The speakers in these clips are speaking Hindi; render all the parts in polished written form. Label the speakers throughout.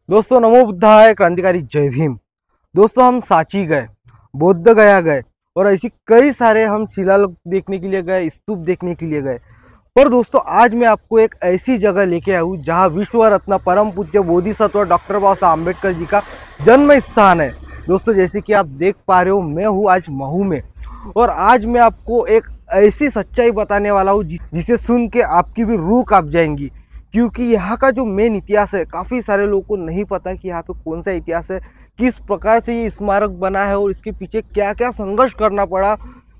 Speaker 1: दोस्तों नमो बुद्धाय, क्रांतिकारी जय भीम। दोस्तों हम सांची गए, बोध गया गए और ऐसी कई सारे हम शिलालेख देखने के लिए गए, स्तूप देखने के लिए गए। पर दोस्तों आज मैं आपको एक ऐसी जगह लेके आया हूँ जहाँ विश्व रत्न परम पूज्य बोधिसत्व डॉक्टर बाबा साहब अम्बेडकर जी का जन्म स्थान है। दोस्तों जैसे कि आप देख पा रहे हो, मैं हूँ आज महू में और आज मैं आपको एक ऐसी सच्चाई बताने वाला हूँ जिसे सुन के आपकी भी रूह कांप जाएंगी। क्योंकि यहाँ का जो मेन इतिहास है, काफ़ी सारे लोगों को नहीं पता कि यहाँ पे कौन सा इतिहास है, किस प्रकार से ये स्मारक बना है और इसके पीछे क्या क्या संघर्ष करना पड़ा।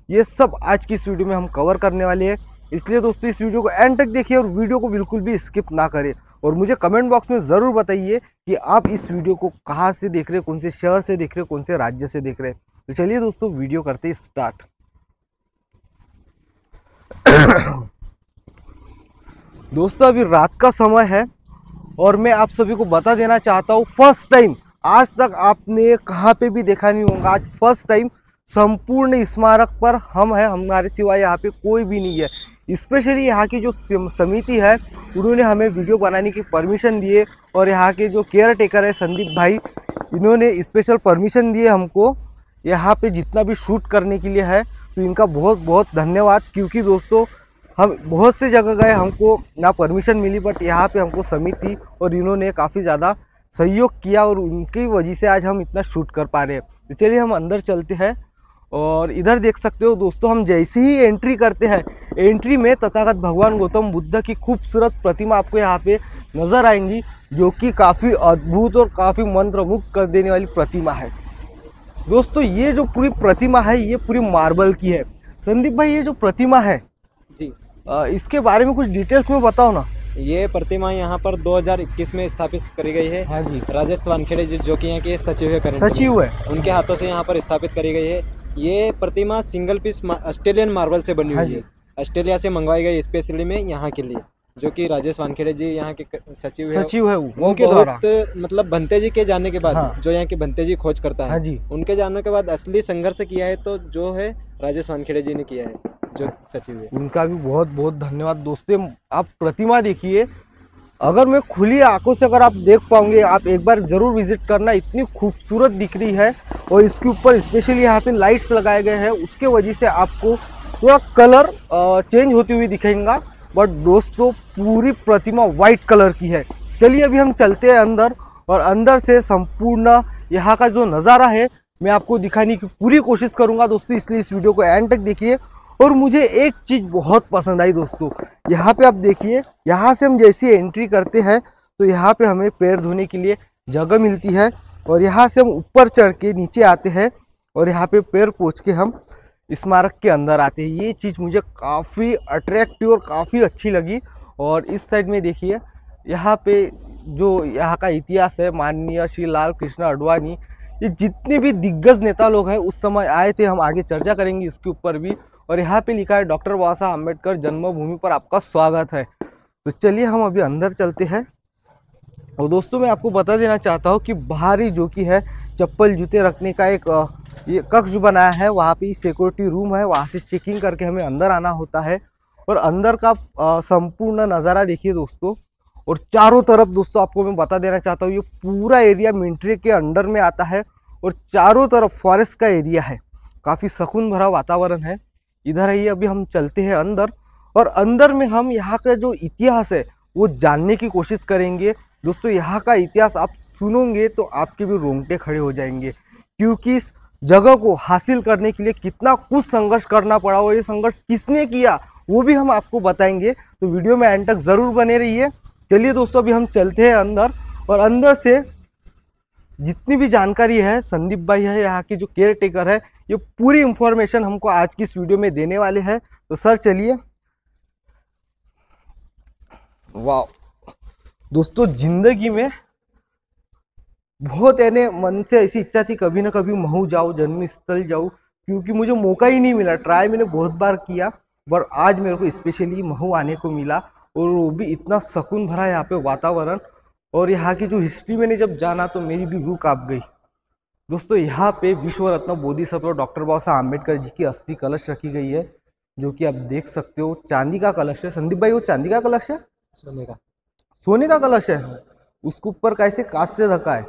Speaker 1: ये सब आज की इस वीडियो में हम कवर करने वाले हैं। इसलिए दोस्तों इस वीडियो को एंड तक देखिए और वीडियो को बिल्कुल भी स्किप ना करें। और मुझे कमेंट बॉक्स में ज़रूर बताइए कि आप इस वीडियो को कहाँ से देख रहे हैं, कौन से शहर से देख रहे हैं, कौन से राज्य से देख रहे हैं। तो चलिए दोस्तों वीडियो करते हैं स्टार्ट। दोस्तों अभी रात का समय है और मैं आप सभी को बता देना चाहता हूँ, फर्स्ट टाइम, आज तक आपने कहाँ पे भी देखा नहीं होगा, आज फर्स्ट टाइम संपूर्ण स्मारक पर हम हैं, हमारे सिवाय यहाँ पे कोई भी नहीं है। स्पेशली यहाँ की जो समिति है उन्होंने हमें वीडियो बनाने की परमिशन दी है और यहाँ के जो केयर टेकर है संदीप भाई, इन्होंने स्पेशल परमिशन दी है हमको यहाँ पे जितना भी शूट करने के लिए है। तो इनका बहुत बहुत धन्यवाद। क्योंकि दोस्तों हम बहुत से जगह गए, हमको ना परमिशन मिली, बट यहाँ पे हमको समिति और इन्होंने काफ़ी ज़्यादा सहयोग किया और उनकी वजह से आज हम इतना शूट कर पा रहे हैं। तो चलिए हम अंदर चलते हैं। और इधर देख सकते हो दोस्तों, हम जैसे ही एंट्री करते हैं, एंट्री में तथागत भगवान गौतम बुद्ध की खूबसूरत प्रतिमा आपको यहाँ पे नज़र आएंगी, जो कि काफ़ी अद्भुत और काफ़ी मंत्रमुग्ध कर देने वाली प्रतिमा है। दोस्तों ये जो पूरी प्रतिमा है ये पूरी मार्बल की है। संदीप भाई ये जो प्रतिमा है
Speaker 2: जी,
Speaker 1: इसके बारे में कुछ डिटेल्स में बताओ ना।
Speaker 2: ये प्रतिमा यहाँ पर 2021 में स्थापित करी गई है।
Speaker 1: हाँ जी,
Speaker 2: राजेश वानखेड़े जी जो कि यहाँ के सचिव है, करेंट
Speaker 1: सचिव है।
Speaker 2: उनके हाथों से यहाँ पर स्थापित करी गई है। ये प्रतिमा सिंगल पीस ऑस्ट्रेलियन मार्बल से बनी हुई है। ऑस्ट्रेलिया से मंगवाई गई स्पेशली में यहाँ के लिए, जो कि राजेश वानखेड़े जी यहाँ के सचिव है।
Speaker 1: वो
Speaker 2: उनके
Speaker 1: द्वारा
Speaker 2: मतलब भंते जी के जाने के बाद,
Speaker 1: हाँ।
Speaker 2: जो यहाँ के भंते जी खोज करता है,
Speaker 1: हाँ जी,
Speaker 2: उनके जाने के बाद असली संघर्ष किया है तो जो है राजेश वानखेड़े जी ने किया है, जो सचिव है।
Speaker 1: उनका भी बहुत बहुत धन्यवाद। दोस्तों आप प्रतिमा देखिए, अगर मैं खुली आंखों से अगर आप देख पाओगे, आप एक बार जरूर विजिट करना, इतनी खूबसूरत दिख रही है। और इसके ऊपर स्पेशली यहाँ पे लाइट्स लगाए गए हैं, उसके वजह से आपको थोड़ा कलर चेंज होती हुई दिखेगा। बट दोस्तों पूरी प्रतिमा वाइट कलर की है। चलिए अभी हम चलते हैं अंदर और अंदर से संपूर्ण यहाँ का जो नज़ारा है मैं आपको दिखाने की पूरी कोशिश करूँगा दोस्तों, इसलिए इस वीडियो को एंड तक देखिए। और मुझे एक चीज़ बहुत पसंद आई दोस्तों, यहाँ पे आप देखिए, यहाँ से हम जैसी एंट्री करते हैं तो यहाँ पे हमें पैर धोने के लिए जगह मिलती है और यहाँ से हम ऊपर चढ़ के नीचे आते हैं और यहाँ पे पैर पोंछ के हम स्मारक के अंदर आते हैं। ये चीज़ मुझे काफ़ी अट्रैक्टिव और काफ़ी अच्छी लगी। और इस साइड में देखिए, यहाँ पे जो यहाँ का इतिहास है, माननीय श्री लाल कृष्ण आडवाणी, ये जितने भी दिग्गज नेता लोग हैं उस समय आए थे, हम आगे चर्चा करेंगे इसके ऊपर भी। और यहाँ पे लिखा है डॉक्टर बाबा साहब अम्बेडकर जन्मभूमि पर आपका स्वागत है। तो चलिए हम अभी अंदर चलते हैं। और दोस्तों मैं आपको बता देना चाहता हूँ कि बाहरी जो कि है चप्पल जूते रखने का एक ये कक्ष बनाया है, वहाँ पे सिक्योरिटी रूम है, वहाँ से चेकिंग करके हमें अंदर आना होता है। और अंदर का संपूर्ण नज़ारा देखिए दोस्तों। और चारों तरफ दोस्तों आपको मैं बता देना चाहता हूँ, ये पूरा एरिया मिलिट्री के अंडर में आता है और चारों तरफ फॉरेस्ट का एरिया है, काफ़ी सुकून भरा वातावरण है। इधर आइए, अभी हम चलते हैं अंदर और अंदर में हम यहाँ का जो इतिहास है वो जानने की कोशिश करेंगे। दोस्तों यहाँ का इतिहास आप सुनोगे तो आपके भी रोंगटे खड़े हो जाएंगे, क्योंकि इस जगह को हासिल करने के लिए कितना कुछ संघर्ष करना पड़ा और ये संघर्ष किसने किया वो भी हम आपको बताएंगे। तो वीडियो में एंड तक ज़रूर बने रहिए। चलिए दोस्तों अभी हम चलते हैं अंदर और अंदर से जितनी भी जानकारी है, संदीप भाई है यहाँ के जो केयर टेकर है, ये पूरी इंफॉर्मेशन हमको आज की इस वीडियो में देने वाले हैं। तो सर चलिए। वाह दोस्तों, जिंदगी में बहुत यानी मन से ऐसी इच्छा थी कभी ना कभी महू जाऊँ, जन्मस्थल जाऊँ, क्योंकि मुझे मौका ही नहीं मिला। ट्राई मैंने बहुत बार किया, पर आज मेरे को स्पेशली महू आने को मिला और वो भी इतना सुकून भरा यहाँ पे वातावरण। और यहाँ की जो हिस्ट्री मैंने जब जाना तो मेरी भी रूह कांप गई। दोस्तों यहाँ पे विश्व रत्न बोधिसत्व डॉक्टर बाबा साहब अम्बेडकर जी की अस्थि कलश रखी गई है, जो कि आप देख सकते हो चांदी का कलश है। संदीप भाई वो चांदी का कलश है,
Speaker 2: सोने का
Speaker 1: सोने का कलश है? उसके ऊपर कैसे कांच से ढका है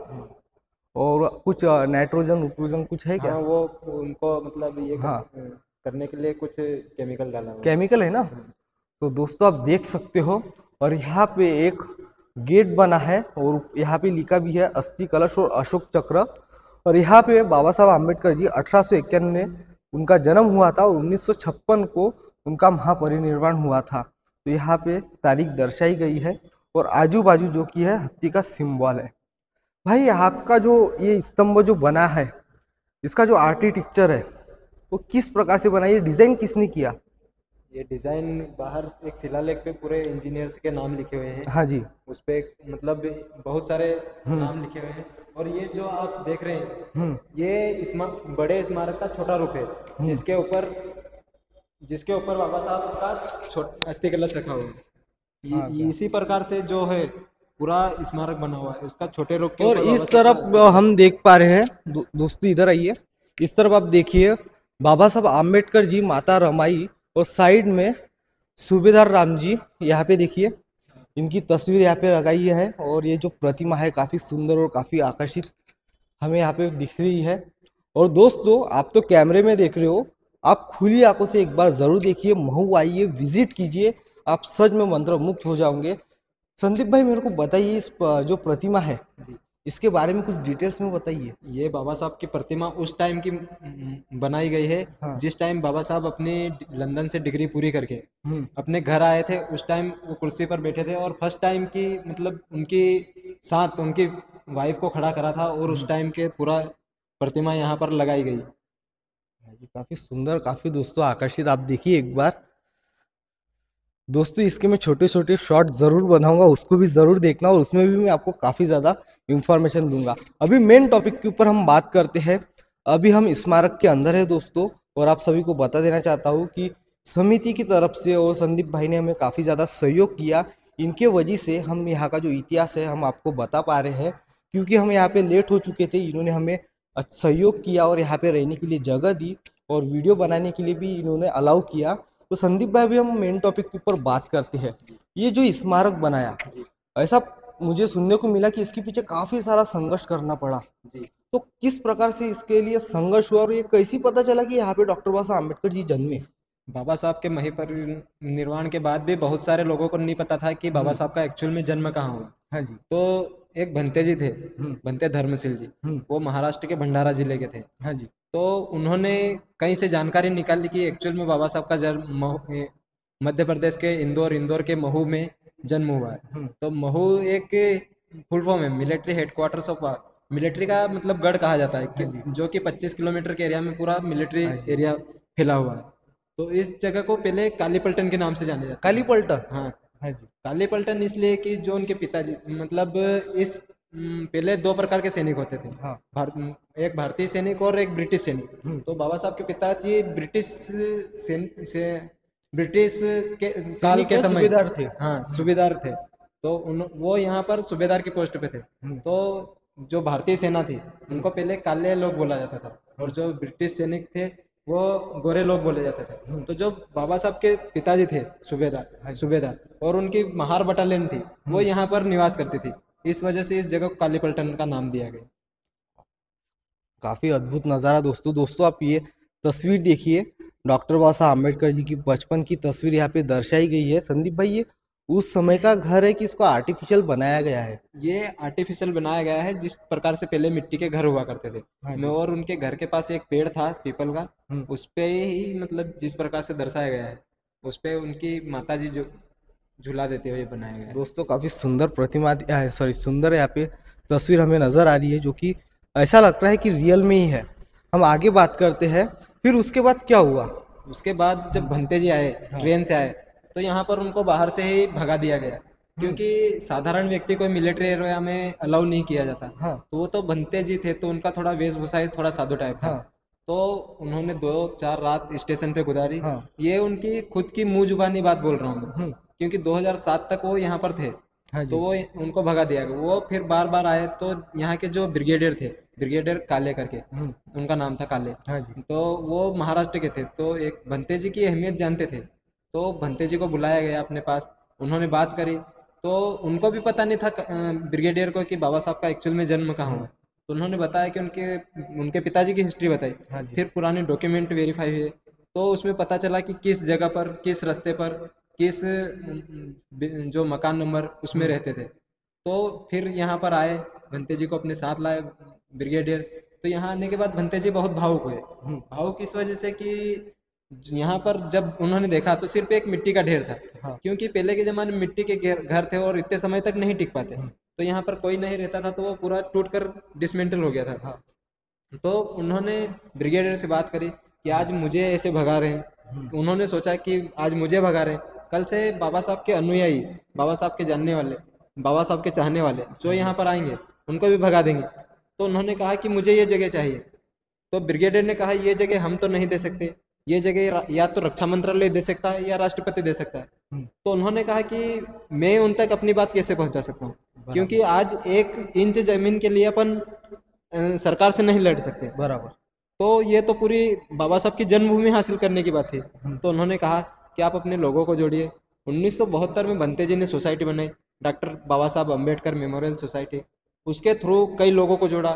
Speaker 1: और कुछ नाइट्रोजन उट्रोजन कुछ है क्या?
Speaker 2: हाँ, वो उनको मतलब ये
Speaker 1: हाँ
Speaker 2: करने के लिए कुछ केमिकल डाला हुआ है।
Speaker 1: केमिकल है ना। तो दोस्तों आप देख सकते हो और यहाँ पे एक गेट बना है और यहाँ पे लिखा भी है अस्थि कलश और अशोक चक्र। और यहाँ पे बाबा साहब आम्बेडकर जी 1851 में उनका जन्म हुआ था और 1956 को उनका महापरिनिर्वाण हुआ था। तो यहाँ पे तारीख दर्शाई गई है और आजू बाजू जो कि है हत्ती का सिंबल है। भाई आपका जो ये स्तंभ जो बना है इसका जो आर्किटेक्चर है वो किस प्रकार से बना है, ये डिजाइन किसने किया?
Speaker 2: ये डिजाइन बाहर एक शिलालेख पे पूरे इंजीनियर्स के नाम लिखे हुए हैं।
Speaker 1: हाँ जी।
Speaker 2: उस पे मतलब बहुत सारे नाम लिखे हुए हैं। और ये जो आप देख रहे हैं ये बड़े स्मारक का छोटा रूप है, जिसके ऊपर बाबा साहब का अस्थि कलश रखा हुआ है।
Speaker 1: हाँ,
Speaker 2: इसी प्रकार से जो है पूरा स्मारक बना हुआ है, उसका छोटे रूप के
Speaker 1: और
Speaker 2: ऊपर
Speaker 1: इस
Speaker 2: बाबा साहब
Speaker 1: तरफ
Speaker 2: का
Speaker 1: हम देख पा रहे हैं दोस्तों इधर आइए, इस तरफ आप देखिए बाबा साहब आम्बेडकर जी, माता रमाई और साइड में सूबेदार राम जी। यहाँ पे देखिए इनकी तस्वीर यहाँ पे लगाई है और ये जो प्रतिमा है काफी सुंदर और काफी आकर्षित हमें यहाँ पे दिख रही है। और दोस्तों आप तो कैमरे में देख रहे हो, आप खुली आंखों से एक बार जरूर देखिए, महू आइए, विजिट कीजिए, आप सच में मंत्रमुग्ध हो जाओगे। संदीप भाई मेरे को बताइए इस जो प्रतिमा है
Speaker 2: जी।
Speaker 1: इसके बारे में कुछ डिटेल्स में बताइए।
Speaker 2: ये बाबा साहब की प्रतिमा उस टाइम की बनाई गई है।
Speaker 1: हाँ।
Speaker 2: जिस टाइम बाबा साहब अपनी लंदन से डिग्री पूरी करके
Speaker 1: हम्म।
Speaker 2: अपने घर आए थे, उस टाइम वो कुर्सी पर बैठे थे और फर्स्ट टाइम की मतलब उनकी साथ उनकी वाइफ को खड़ा करा था और उस टाइम के पूरा प्रतिमा यहाँ पर लगाई गई।
Speaker 1: काफी सुंदर, काफी दोस्तों आकर्षित, आप देखिए एक बार। दोस्तों इसके मैं छोटे छोटे शॉर्ट जरूर बनाऊंगा, उसको भी जरूर देखना और उसमें भी मैं आपको काफी ज्यादा इंफॉर्मेशन दूंगा। अभी मेन टॉपिक के ऊपर हम बात करते हैं। अभी हम स्मारक के अंदर है दोस्तों और आप सभी को बता देना चाहता हूँ कि समिति की तरफ से और संदीप भाई ने हमें काफी ज्यादा सहयोग किया। इनके वजह से हम यहाँ का जो इतिहास है हम आपको बता पा रहे हैं, क्योंकि हम यहाँ पे लेट हो चुके थे। इन्होंने हमें सहयोग किया और यहाँ पे रहने के लिए जगह दी और वीडियो बनाने के लिए भी इन्होंने अलाउ किया। तो संदीप भाई अभी हम मेन टॉपिक के ऊपर बात करते हैं। ये जो स्मारक बनाया, ऐसा मुझे सुनने को मिला कि इसके पीछे काफी सारा संघर्ष करना पड़ा।
Speaker 2: जी।
Speaker 1: तो किस प्रकार से इसके लिए संघर्ष हुआ और ये कैसे पता चला कि यहाँ पे डॉक्टर बाबा साहब अम्बेडकर जी जन्मे?
Speaker 2: बाबा साहब के महापरिनिर्वाण के बाद भी बहुत सारे लोगों को नहीं पता था कि बाबा साहब का एक्चुअल में जन्म कहाँ हुआ।
Speaker 1: हाँ जी।
Speaker 2: तो एक भंते जी थे, भंते धर्मशील जी, वो महाराष्ट्र के भंडारा जिले के थे।
Speaker 1: हाँ जी।
Speaker 2: तो उन्होंने कहीं से जानकारी निकाली कि एक्चुअल में बाबा साहब का जन्म मध्य प्रदेश के इंदौर के महू में जन्म हुआ है। तो महू एक फुल फॉर्म है मिलिट्री हेडक्वार्टर्स ऑफ मिलिट्री का मतलब गढ़ कहा जाता है जो कि 25 किलोमीटर के एरिया में पूरा मिलिट्री एरिया फैला हुआ है। तो इस जगह को पहले काली पलटन के नाम से जाने जाता है।
Speaker 1: काली पलटन।
Speaker 2: हाँ।
Speaker 1: हाँ जी।
Speaker 2: काली पलटन इसलिए कि जो उनके पिताजी मतलब इस पहले दो प्रकार के सैनिक होते थे।
Speaker 1: हाँ।
Speaker 2: एक भारतीय सैनिक और एक ब्रिटिश सैनिक। तो बाबा साहब के पिताजी ब्रिटिश के काल के समय
Speaker 1: सूबेदार थे।
Speaker 2: हाँ सूबेदार थे। तो वो यहाँ पर सूबेदार की पोस्ट पे थे। तो जो भारतीय सेना थी उनको पहले काले लोग बोला जाता था और जो ब्रिटिश सैनिक थे वो गोरे लोग बोले जाते थे। तो जो बाबा साहब के पिताजी थे सूबेदार और उनकी महार बटालियन थी वो यहाँ पर निवास करती थी। इस वजह से इस जगह को काली पलटन का नाम दिया गया।
Speaker 1: काफी अद्भुत नज़ारा दोस्तों आप ये तस्वीर देखिए, डॉक्टर बाबा साहब अम्बेडकर जी की बचपन की तस्वीर यहाँ पे दर्शाई गई है। संदीप भाई ये उस समय का घर है कि इसको आर्टिफिशियल बनाया गया है?
Speaker 2: ये आर्टिफिशियल बनाया गया है जिस प्रकार से पहले मिट्टी के घर हुआ करते थे। और उनके घर के पास एक पेड़ था पीपल का, उस पे ही मतलब जिस प्रकार से दर्शाया गया है उस पे उनकी माता जी जो झूला देते हुए बनाया गया है।
Speaker 1: दोस्तों काफी सुंदर प्रतिमा सुंदर यहाँ पे तस्वीर हमें नजर आ रही है जो कि ऐसा लग रहा है कि रियल में ही है। हम आगे बात करते हैं, फिर उसके बाद क्या हुआ?
Speaker 2: उसके बाद जब भंते जी आए ट्रेन से आए तो यहाँ पर उनको बाहर से ही भगा दिया गया क्योंकि साधारण व्यक्ति को मिलिट्री एरिया में अलाउ नहीं किया जाता।
Speaker 1: हाँ।
Speaker 2: तो वो तो भंते जी थे तो उनका थोड़ा वेशभूषा थोड़ा साधु टाइप था। तो उन्होंने 2-4 रात स्टेशन पे गुजारी। ये उनकी खुद की मुंह जुबानी बात बोल रहा हूँ मैं, क्योंकि 2007 तक वो यहाँ पर थे। तो वो उनको भगा दिया गया। वो फिर बार बार आए तो यहाँ के जो ब्रिगेडियर थे, ब्रिगेडियर काले करके उनका नाम था काले। तो वो महाराष्ट्र के थे। तो एक भंते जी की अहमियत जानते थे तो भंते जी को बुलाया गया अपने पास। उन्होंने बात करी तो उनको भी पता नहीं था ब्रिगेडियर को कि बाबा साहब का एक्चुअल में जन्म कहाँ हुआ। तो उन्होंने बताया कि उनके पिताजी की हिस्ट्री बताई।
Speaker 1: हाँ जी।
Speaker 2: फिर पुराने डॉक्यूमेंट वेरीफाई हुए, तो उसमें पता चला कि किस जगह पर, किस रास्ते पर, किस जो मकान नंबर उसमें रहते थे। तो फिर यहाँ पर आए, भंते जी को अपने साथ लाए ब्रिगेडियर। तो यहाँ आने के बाद भंते जी बहुत भावुक हुए। भावुक इस वजह से कि यहाँ पर जब उन्होंने देखा तो सिर्फ एक मिट्टी का ढेर था।
Speaker 1: हाँ।
Speaker 2: क्योंकि पहले के जमाने में मिट्टी के घर थे और इतने समय तक नहीं टिक पाते, तो यहाँ पर कोई नहीं रहता था, तो वो पूरा टूट कर डिसमेंटल हो गया था।
Speaker 1: हाँ।
Speaker 2: तो उन्होंने ब्रिगेडियर से बात करी कि आज मुझे ऐसे भगा रहे हैं। उन्होंने सोचा कि आज मुझे भगा रहे हैं, कल से बाबा साहब के अनुयायी, बाबा साहब के जानने वाले, बाबा साहब के चाहने वाले जो यहाँ पर आएंगे उनको भी भगा देंगे। तो उन्होंने कहा कि मुझे ये जगह चाहिए। तो ब्रिगेडियर ने कहा ये जगह हम तो नहीं दे सकते, ये जगह या तो रक्षा मंत्रालय दे सकता है या राष्ट्रपति दे सकता है। तो उन्होंने कहा कि मैं उन तक अपनी बात कैसे पहुंचा सकता हूँ, क्योंकि आज 1 इंच जमीन के लिए अपन सरकार से नहीं लड़ सकते।
Speaker 1: बराबर।
Speaker 2: तो ये तो पूरी बाबा साहब की जन्मभूमि हासिल करने की बात थी। तो उन्होंने कहा कि आप अपने लोगों को जोड़िए। 1972 में भंते जी ने सोसाइटी बनाई, डॉक्टर बाबा साहब अम्बेडकर मेमोरियल सोसाइटी। उसके थ्रू कई लोगों को जोड़ा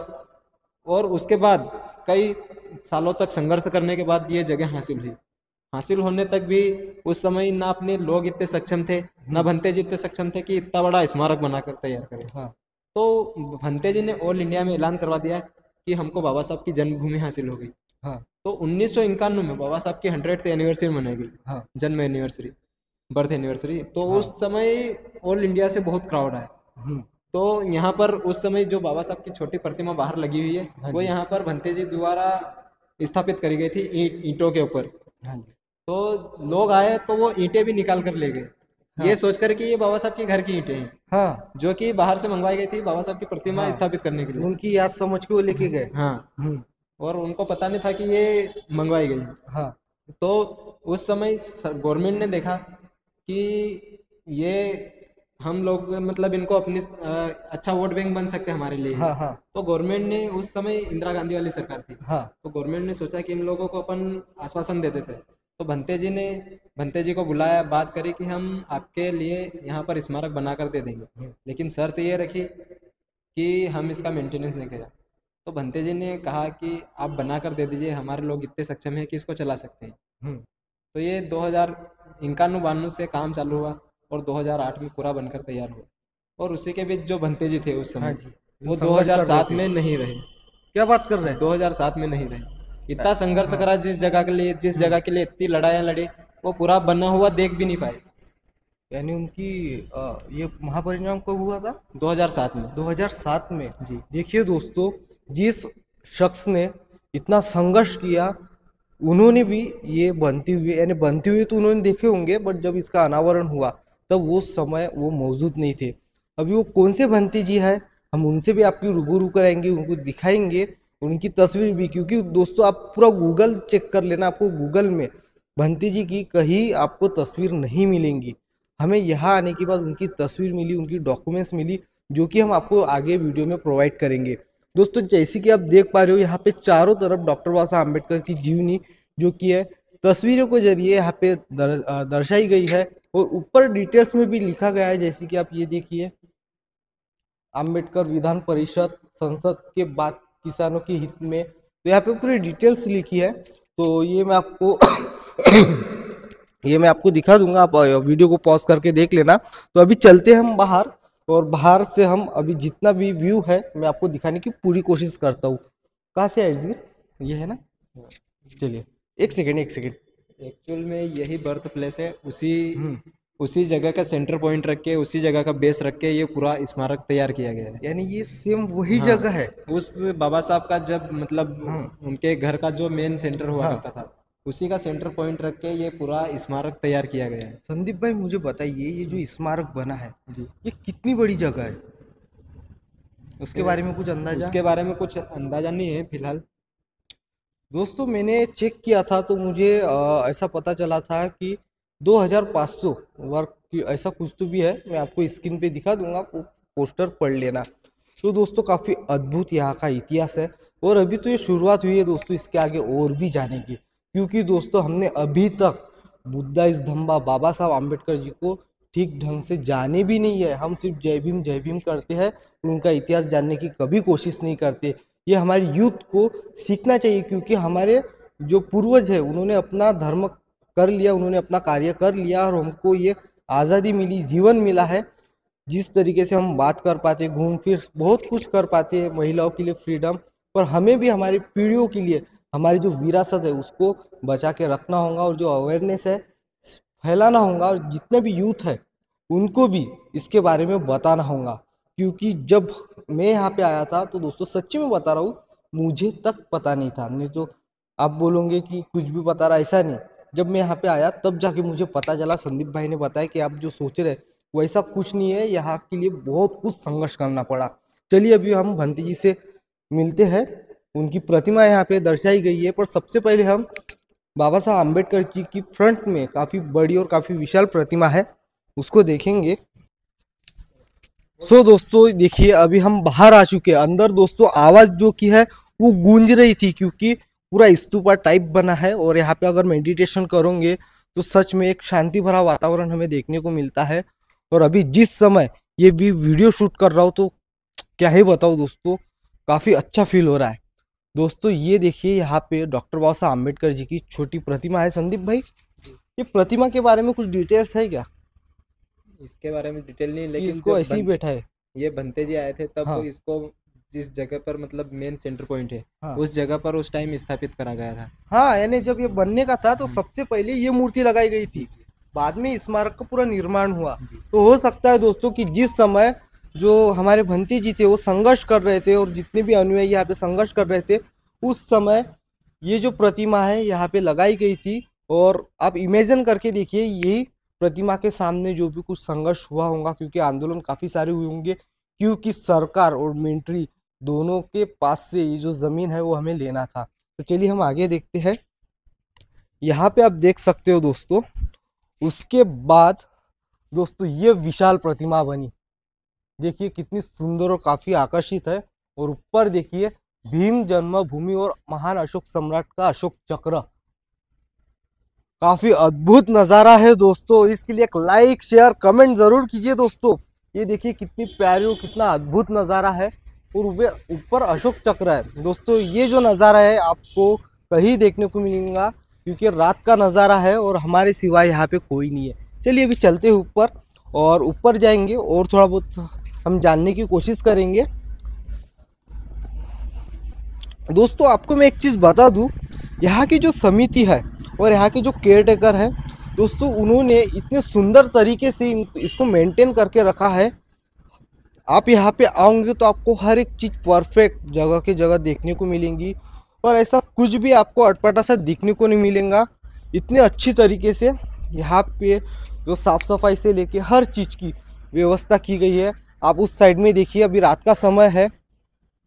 Speaker 2: और उसके बाद कई सालों तक संघर्ष करने के बाद ये जगह हासिल हुई। हासिल होने तक भी उस समय ना अपने लोग इतने सक्षम थे, ना भंते जी इतने सक्षम थे कि इतना बड़ा स्मारक बनाकर तैयार करें।
Speaker 1: हाँ।
Speaker 2: तो भंते जी ने ऑल इंडिया में ऐलान करवा दिया कि हमको बाबा साहब की जन्मभूमि हासिल हो गई।
Speaker 1: हाँ।
Speaker 2: तो 1951 में बाबा साहब की 100th एनिवर्सरी मनाई गई।
Speaker 1: हाँ।
Speaker 2: जन्म एनिवर्सरी, बर्थ एनिवर्सरी। तो उस समय ऑल इंडिया से बहुत क्राउड आया। तो यहाँ पर उस समय जो बाबा साहब की छोटी प्रतिमा बाहर लगी हुई है, वो यहाँ पर भंते जी द्वारा स्थापित करी गई थी ईंटों के ऊपर। तो लोग आए तो वो ईंटें भी निकाल कर ले गए, ये सोचकर कि ये बाबा साहब के घर की ईंटें हैं।
Speaker 1: हाँ।
Speaker 2: जो कि बाहर से मंगवाई गई थी बाबा साहब की प्रतिमा स्थापित करने के लिए।
Speaker 1: उनकी याद समझ के वो लेके गए।
Speaker 2: हाँ। और उनको पता नहीं था कि ये मंगवाई गई।
Speaker 1: हाँ।
Speaker 2: तो उस समय गवर्नमेंट ने देखा कि ये हम लोग मतलब इनको अपनी अच्छा वोट बैंक बन सकते हैं हमारे लिए।
Speaker 1: हाँ। हाँ।
Speaker 2: तो गवर्नमेंट ने उस समय इंदिरा गांधी वाली सरकार थी।
Speaker 1: हाँ।
Speaker 2: तो गवर्नमेंट ने सोचा कि इन लोगों को अपन आश्वासन दे देते। तो भंते जी को बुलाया, बात करी कि हम आपके लिए यहाँ पर स्मारक बनाकर दे देंगे, लेकिन शर्त ये रखी कि हम इसका मेंटेनेंस नहीं करें। तो भंते जी ने कहा कि आप बनाकर दे दीजिए, हमारे लोग इतने सक्षम हैं कि इसको चला सकते हैं। तो ये 2091-92 से काम चालू हुआ और 2008 में पूरा बनकर तैयार हुआ। और उसी के बीच जो भंते जी थे उस समय, वो 2007 में नहीं रहे।
Speaker 1: क्या बात कर रहे हैं?
Speaker 2: 2007 में नहीं रहे। इतना संघर्ष करा जिस जगह के लिए इतनी लड़ाइयाँ लड़ी, वो पूरा बना हुआ देख भी नहीं पाए।
Speaker 1: यानी उनकी ये महापरिनिर्वाण कब हुआ था?
Speaker 2: 2007 में।
Speaker 1: 2007 में
Speaker 2: जी।
Speaker 1: देखिए दोस्तों, जिस शख्स ने इतना संघर्ष किया, उन्होंने भी ये बनती हुई तो उन्होंने देखे होंगे, बट जब इसका अनावरण हुआ तब वो समय वो मौजूद नहीं थे। अभी वो कौन से भंते जी है, हम उनसे भी आपकी रूबरू कराएंगे, उनको दिखाएंगे उनकी तस्वीर भी। क्योंकि दोस्तों आप पूरा गूगल चेक कर लेना, आपको गूगल में भंते जी की कहीं आपको तस्वीर नहीं मिलेंगी। हमें यहाँ आने के बाद उनकी तस्वीर मिली, उनकी डॉक्यूमेंट्स मिली, जो कि हम आपको आगे वीडियो में प्रोवाइड करेंगे। दोस्तों जैसे कि आप देख पा रहे हो, यहाँ पे चारों तरफ डॉक्टर बाबा साहब अम्बेडकर की जीवनी जो कि है तस्वीरों के जरिए यहाँ पे दर्शाई गई है। और ऊपर डिटेल्स में भी लिखा गया है, जैसे कि आप ये देखिए, अम्बेडकर विधान परिषद संसद के बाद किसानों के हित में। तो यहाँ पे पूरी डिटेल्स लिखी है। तो ये मैं आपको ये मैं आपको दिखा दूंगा, आप वीडियो को पॉज करके देख लेना। तो अभी चलते हैं हम बाहर, और बाहर से हम अभी जितना भी व्यू है मैं आपको दिखाने की पूरी कोशिश करता हूँ। कहाँ से एग्जिट ये है ना, चलिए एक सेकेंड।
Speaker 2: एक्चुअल में यही बर्थ प्लेस है, उसी जगह का सेंटर पॉइंट रख के, उसी जगह का बेस रख के ये पूरा स्मारक तैयार किया गया है।
Speaker 1: यानी ये सेम वही जगह है
Speaker 2: उस बाबा साहब का, जब मतलब उनके घर का जो मेन सेंटर हुआ करता था, उसी का सेंटर पॉइंट रख के ये पूरा स्मारक तैयार किया गया है।
Speaker 1: संदीप भाई मुझे बताइए, ये जो स्मारक बना है
Speaker 2: जी,
Speaker 1: ये कितनी बड़ी जगह है, उसके बारे में कुछ अंदाजा?
Speaker 2: उसके बारे में कुछ अंदाजा नहीं है फिलहाल।
Speaker 1: दोस्तों मैंने चेक किया था तो मुझे ऐसा पता चला था कि 2500 वर्ग की ऐसा कुछ तो भी है। मैं आपको स्क्रीन पे दिखा दूंगा, आप पोस्टर पढ़ लेना। तो दोस्तों काफ़ी अद्भुत यहाँ का इतिहास है, और अभी तो ये शुरुआत हुई है दोस्तों, इसके आगे और भी जाने की। क्योंकि दोस्तों हमने अभी तक बुद्धा स्तंभ बाबा साहब आम्बेडकर जी को ठीक ढंग से जाने भी नहीं है। हम सिर्फ जय भीम करते हैं, उनका इतिहास जानने की कभी कोशिश नहीं करते। ये हमारी यूथ को सीखना चाहिए, क्योंकि हमारे जो पूर्वज है उन्होंने अपना धर्म कर लिया, उन्होंने अपना कार्य कर लिया और हमको ये आज़ादी मिली, जीवन मिला है। जिस तरीके से हम बात कर पाते, घूम फिर बहुत कुछ कर पाते हैं, महिलाओं के लिए फ्रीडम, पर हमें भी हमारी पीढ़ियों के लिए हमारी जो विरासत है उसको बचा के रखना होगा, और जो अवेयरनेस है फैलाना होगा, और जितने भी यूथ है उनको भी इसके बारे में बताना होगा। क्योंकि जब मैं यहाँ पे आया था तो दोस्तों सच्ची में बता रहा हूँ, मुझे तक पता नहीं था। नहीं तो आप बोलोगे कि कुछ भी पता रहा, ऐसा नहीं। जब मैं यहाँ पे आया तब जाके मुझे पता चला, संदीप भाई ने बताया कि आप जो सोच रहे वैसा कुछ नहीं है, यहाँ के लिए बहुत कुछ संघर्ष करना पड़ा। चलिए अभी हम भंती जी से मिलते हैं, उनकी प्रतिमा यहाँ पे दर्शाई गई है। पर सबसे पहले हम बाबा साहब आम्बेडकर जी की फ्रंट में काफ़ी बड़ी और काफ़ी विशाल प्रतिमा है, उसको देखेंगे। सो दोस्तों देखिए अभी हम बाहर आ चुके हैं। अंदर दोस्तों आवाज़ जो की है वो गूंज रही थी, क्योंकि पूरा स्तूपा टाइप बना है, और यहाँ पे अगर मेडिटेशन करोगे तो सच में एक शांति भरा वातावरण हमें देखने को मिलता है। और अभी जिस समय ये भी वीडियो शूट कर रहा हूँ तो क्या ही बताऊँ दोस्तों, काफ़ी अच्छा फील हो रहा है। दोस्तों ये देखिए यहाँ पे डॉक्टर बाबा साहब आम्बेडकर जी की छोटी प्रतिमा है। संदीप भाई, ये प्रतिमा के बारे में कुछ डिटेल्स है क्या?
Speaker 2: इसके बारे में डिटेल नहीं, लेकिन
Speaker 1: इसको ऐसे ही बैठा है।
Speaker 2: ये भंते जी आए थे तब
Speaker 1: हाँ।
Speaker 2: इसको जिस जगह पर मतलब मेन सेंटर पॉइंट है,
Speaker 1: हाँ।
Speaker 2: उस जगह पर उस टाइम स्थापित करा गया था।
Speaker 1: हाँ, यानी जब ये बनने का था तो सबसे पहले ये मूर्ति लगाई गई थी, बाद में स्मारक का पूरा निर्माण हुआ। तो हो सकता है दोस्तों कि जिस समय जो हमारे भंती जी थे वो संघर्ष कर रहे थे, और जितने भी अनुयायी यहाँ पे संघर्ष कर रहे थे, उस समय ये जो प्रतिमा है यहाँ पे लगाई गई थी। और आप इमेजिन करके देखिए, यही प्रतिमा के सामने जो भी कुछ संघर्ष हुआ होगा, क्योंकि आंदोलन काफ़ी सारे हुए होंगे, क्योंकि सरकार और मिलिट्री दोनों के पास से ये जो ज़मीन है वो हमें लेना था। तो चलिए हम आगे देखते हैं। यहाँ पे आप देख सकते हो दोस्तों, उसके बाद दोस्तों ये विशाल प्रतिमा बनी, देखिए कितनी सुंदर और काफ़ी आकर्षित है। और ऊपर देखिए भीम जन्मभूमि और महान अशोक सम्राट का अशोक चक्र, काफ़ी अद्भुत नज़ारा है दोस्तों। इसके लिए एक लाइक शेयर कमेंट ज़रूर कीजिए दोस्तों। ये देखिए कितनी प्यारी और कितना अद्भुत नज़ारा है, और ऊपर अशोक चक्र है। दोस्तों ये जो नज़ारा है आपको कहीं देखने को मिलेगा, क्योंकि रात का नज़ारा है और हमारे सिवाय यहाँ पे कोई नहीं है। चलिए अभी चलते हैं ऊपर, और ऊपर जाएंगे और थोड़ा बहुत हम जानने की कोशिश करेंगे। दोस्तों आपको मैं एक चीज़ बता दूं, यहाँ की जो समिति है और यहाँ के जो केयर टेकर है दोस्तों, उन्होंने इतने सुंदर तरीके से इसको मेंटेन करके रखा है। आप यहाँ पे आओगे तो आपको हर एक चीज़ परफेक्ट जगह के जगह देखने को मिलेंगी, और ऐसा कुछ भी आपको अटपटा सा दिखने को नहीं मिलेगा। इतने अच्छी तरीके से यहाँ पे जो साफ़ सफाई से लेके हर चीज़ की व्यवस्था की गई है। आप उस साइड में देखिए, अभी रात का समय है,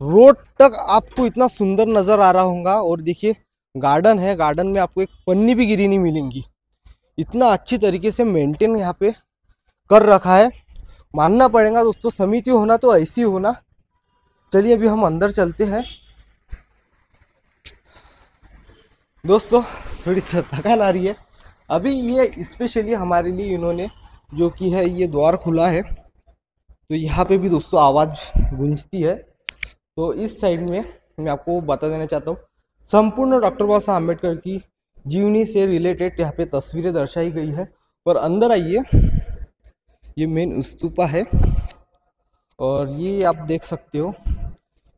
Speaker 1: रोड तक आपको इतना सुंदर नज़र आ रहा होगा। और देखिए गार्डन है, गार्डन में आपको एक पन्नी भी गिरी नहीं मिलेंगी। इतना अच्छी तरीके से मेंटेन यहाँ पे कर रखा है, मानना पड़ेगा दोस्तों। समिति होना तो ऐसी होना। चलिए अभी हम अंदर चलते हैं दोस्तों, थोड़ी सी थकान आ रही है। अभी ये स्पेशली हमारे लिए इन्होंने जो की है ये द्वार खुला है, तो यहाँ पे भी दोस्तों आवाज़ गूंजती है। तो इस साइड में मैं आपको बता देना चाहता हूँ, संपूर्ण डॉक्टर बाबा साहब आम्बेडकर की जीवनी से रिलेटेड यहाँ पे तस्वीरें दर्शाई गई है। और अंदर आइए, ये मेन स्तूपा है, और ये आप देख सकते हो,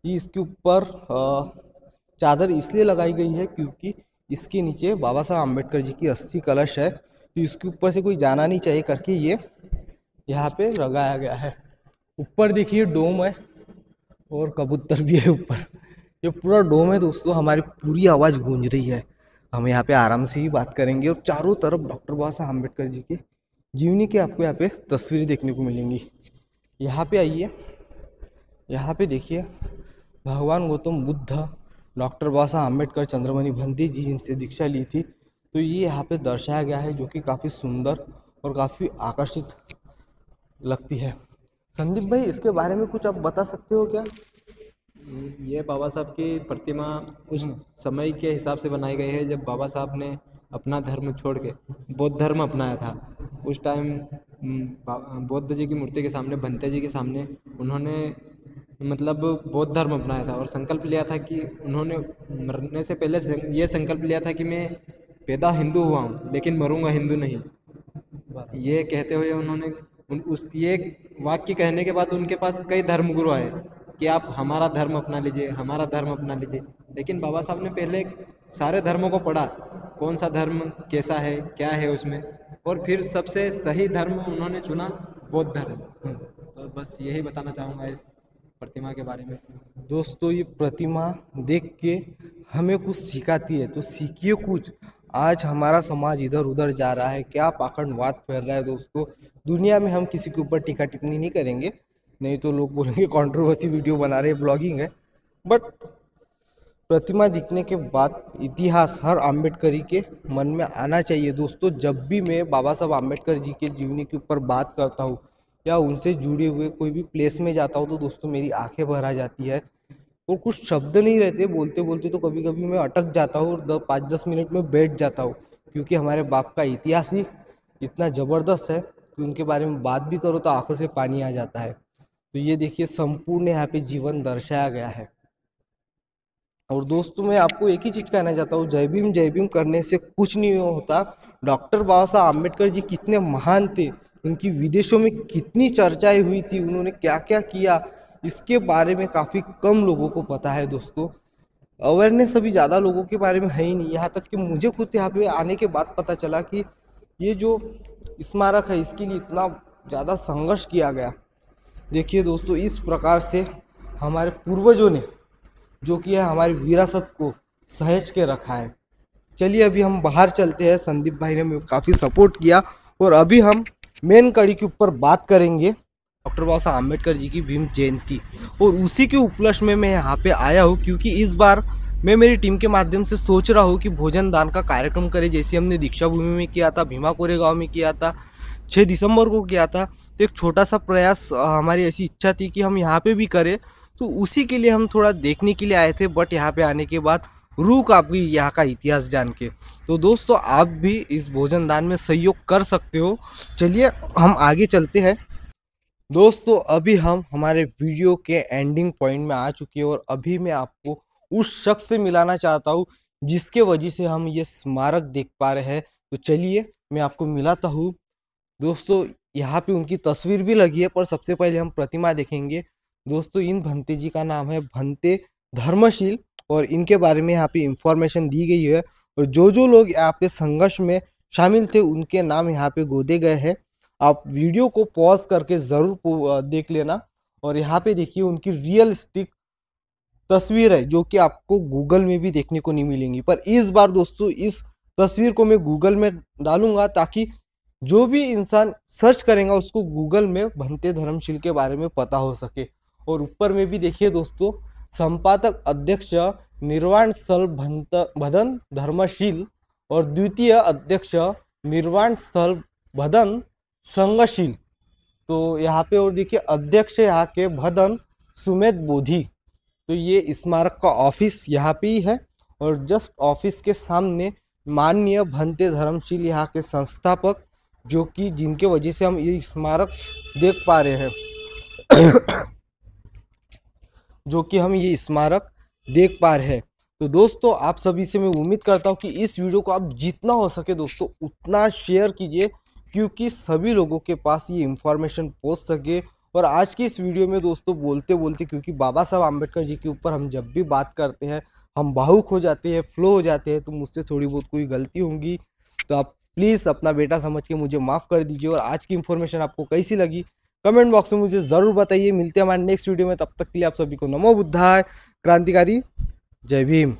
Speaker 1: ये इसके ऊपर चादर इसलिए लगाई गई है क्योंकि इसके नीचे बाबा साहब आम्बेडकर जी की अस्थि कलश है, तो इसके ऊपर से कोई जाना नहीं चाहिए करके ये यहाँ पे लगाया गया है। ऊपर देखिए डोम है और कबूतर भी है ऊपर, ये पूरा डोम है दोस्तों। हमारी पूरी आवाज़ गूंज रही है, हम यहाँ पे आराम से ही बात करेंगे, और चारों तरफ डॉक्टर बाबा साहब आम्बेडकर जी के जीवनी के आपको यहाँ पे तस्वीरें देखने को मिलेंगी। यहाँ पे आइए, यहाँ पे देखिए भगवान गौतम बुद्ध, डॉक्टर बाबा साहब आम्बेडकर, चंद्रमणि भंती जी जिनसे दीक्षा ली थी, तो ये यहाँ पे दर्शाया गया है, जो कि काफ़ी सुंदर और काफ़ी आकर्षित लगती है। संदीप भाई इसके बारे में कुछ आप बता सकते हो क्या?
Speaker 2: ये बाबा साहब की प्रतिमा उस समय के हिसाब से बनाई गई है जब बाबा साहब ने अपना धर्म छोड़ के बौद्ध धर्म अपनाया था। उस टाइम बौद्ध जी की मूर्ति के सामने, भंते जी के सामने उन्होंने मतलब बौद्ध धर्म अपनाया था और संकल्प लिया था कि उन्होंने मरने से पहले ये संकल्प लिया था कि मैं पैदा हिंदू हुआ हूँ लेकिन मरूंगा हिंदू नहीं। ये कहते हुए उन्होंने उस ये वाक्य कहने के बाद उनके पास कई धर्मगुरु आए कि आप हमारा धर्म अपना लीजिए, हमारा धर्म अपना लीजिए। लेकिन बाबा साहब ने पहले सारे धर्मों को पढ़ा, कौन सा धर्म कैसा है, क्या है उसमें, और फिर सबसे सही धर्म उन्होंने चुना, बौद्ध धर्म। तो बस यही बताना चाहूँगा इस प्रतिमा के बारे में।
Speaker 1: दोस्तों ये प्रतिमा देख के हमें कुछ सिखाती है, तो सीखिए कुछ। आज हमारा समाज इधर उधर जा रहा है, क्या पाखंडवाद फैल रहा है दोस्तों दुनिया में। हम किसी के ऊपर टीका टिप्पणी नहीं करेंगे, नहीं तो लोग बोलेंगे कंट्रोवर्सी वीडियो बना रहे, ब्लॉगिंग है। बट प्रतिमा दिखने के बाद इतिहास हर आम्बेडकरी के मन में आना चाहिए दोस्तों। जब भी मैं बाबा साहब आम्बेडकर जी के जीवनी के ऊपर बात करता हूँ या उनसे जुड़े हुए कोई भी प्लेस में जाता हूँ तो दोस्तों मेरी आंखें भर आ जाती है और कुछ शब्द नहीं रहते बोलते बोलते। तो कभी कभी मैं अटक जाता हूँ और 5-10 मिनट में बैठ जाता हूँ, क्योंकि हमारे बाप का इतिहास ही इतना ज़बरदस्त है कि उनके बारे में बात भी करो तो आंखों से पानी आ जाता है। तो ये देखिए संपूर्ण यहाँ पे जीवन दर्शाया गया है। और दोस्तों मैं आपको एक ही चीज़ कहना चाहता हूँ, जय भीम करने से कुछ नहीं होता। डॉक्टर बाबा साहब आम्बेडकर जी कितने महान थे, उनकी विदेशों में कितनी चर्चाएं हुई थी, उन्होंने क्या क्या किया, इसके बारे में काफ़ी कम लोगों को पता है दोस्तों। अवेयरनेस अभी ज़्यादा लोगों के बारे में है ही नहीं। यहाँ तक कि मुझे खुद यहाँ पे आने के बाद पता चला कि ये जो स्मारक है इसके लिए इतना ज़्यादा संघर्ष किया गया। देखिए दोस्तों इस प्रकार से हमारे पूर्वजों ने जो कि है हमारी विरासत को सहेज के रखा है। चलिए अभी हम बाहर चलते हैं, संदीप भाई ने मुझे काफ़ी सपोर्ट किया और अभी हम मेन कड़ी के ऊपर बात करेंगे डॉक्टर बाबा साहब आम्बेडकर जी की भीम जयंती। और उसी के उपलक्ष्य में मैं यहाँ पे आया हूँ क्योंकि इस बार मैं मेरी टीम के माध्यम से सोच रहा हूँ कि भोजन दान का कार्यक्रम करें, जैसे हमने दीक्षा भूमि में किया था, भीमा कोरेगांव में किया था, 6 दिसंबर को किया था। तो एक छोटा सा प्रयास हमारी ऐसी इच्छा थी कि हम यहाँ पे भी करें, तो उसी के लिए हम थोड़ा देखने के लिए आए थे। बट यहाँ पे आने के बाद रूह कांपी यहाँ का इतिहास जान के। तो दोस्तों आप भी इस भोजन दान में सहयोग कर सकते हो। चलिए हम आगे चलते हैं। दोस्तों अभी हम हमारे वीडियो के एंडिंग पॉइंट में आ चुके हैं और अभी मैं आपको उस शख्स से मिलाना चाहता हूँ जिसके वजह से हम ये स्मारक देख पा रहे हैं। तो चलिए मैं आपको मिलाता हूँ। दोस्तों यहाँ पे उनकी तस्वीर भी लगी है, पर सबसे पहले हम प्रतिमा देखेंगे। दोस्तों इन भंते जी का नाम है भंते धर्मशील और इनके बारे में यहाँ पे इंफॉर्मेशन दी गई है। और जो लोग यहाँ पे संघर्ष में शामिल थे उनके नाम यहाँ पे गोदे गए हैं। आप वीडियो को पॉज करके ज़रूर देख लेना। और यहाँ पे देखिए उनकी रियलिस्टिक तस्वीर है जो कि आपको गूगल में भी देखने को नहीं मिलेंगी। पर इस बार दोस्तों इस तस्वीर को मैं गूगल में डालूंगा ताकि जो भी इंसान सर्च करेगा उसको गूगल में भंते धर्मशील के बारे में पता हो सके। और ऊपर में भी देखिए दोस्तों संपादक अध्यक्ष निर्वाण स्थल भदन धर्मशील और द्वितीय अध्यक्ष निर्वाण स्थल भदन संघशील। तो यहाँ पे और देखिए अध्यक्ष यहाँ के भदन सुमेध बोधी। तो ये स्मारक का ऑफिस यहाँ पे ही है और जस्ट ऑफिस के सामने माननीय भंते धर्मशील यहाँ के संस्थापक जो कि जिनके वजह से हम ये स्मारक देख पा रहे हैं जो कि हम ये स्मारक देख पा रहे हैं। तो दोस्तों आप सभी से मैं उम्मीद करता हूँ कि इस वीडियो को आप जितना हो सके दोस्तों उतना शेयर कीजिए, क्योंकि सभी लोगों के पास ये इंफॉर्मेशन पहुँच सके। और आज की इस वीडियो में दोस्तों बोलते बोलते, क्योंकि बाबा साहब आम्बेडकर जी के ऊपर हम जब भी बात करते हैं हम भावुक हो जाते हैं, फ्लो हो जाते हैं, तो मुझसे थोड़ी बहुत कोई गलती होंगी तो आप प्लीज़ अपना बेटा समझ के मुझे माफ़ कर दीजिए। और आज की इन्फॉर्मेशन आपको कैसी लगी कमेंट बॉक्स में मुझे ज़रूर बताइए। मिलते हैं हमारे नेक्स्ट वीडियो में, तब तक के लिए आप सभी को नमो बुद्धाय। क्रांतिकारी जय भीम।